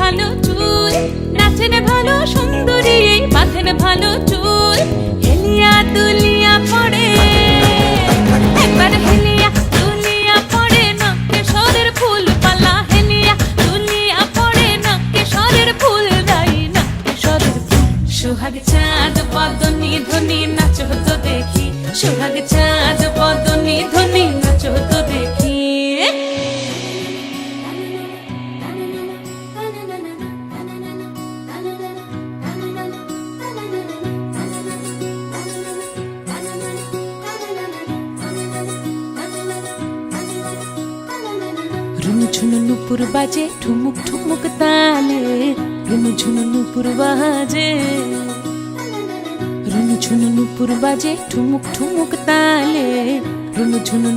ভালো চুল, নাচেন ভালো সুন্দরী, বাঁধেন ভালো চুল, হেলিয়া দুলিয়া পড়ে, একবার হেলিয়া দুলিয়া পড়ে, নক্কেশ্বরের ফুল পালা হেলিয়া দুলিয়া পড়ে, নক্কেশ্বরের ফুল দাই নক্কেশ্বরের ফুল। সোহাগ চাঁদ বদনি ধ্বনি নাচ হতো দেখি, সোহাগ চাঁদ বদনি ধ্বনি নাচ হতো দেখি। ঝুনু নুপুর বাজে ঠুমুক ঠুমুক তালে, রুনু ঝুনু নুপুর বাজে, রুনু ঝুনু নুপুর বাজে ঠুমুক ঠুমুক তালে, রুনু ঝুনু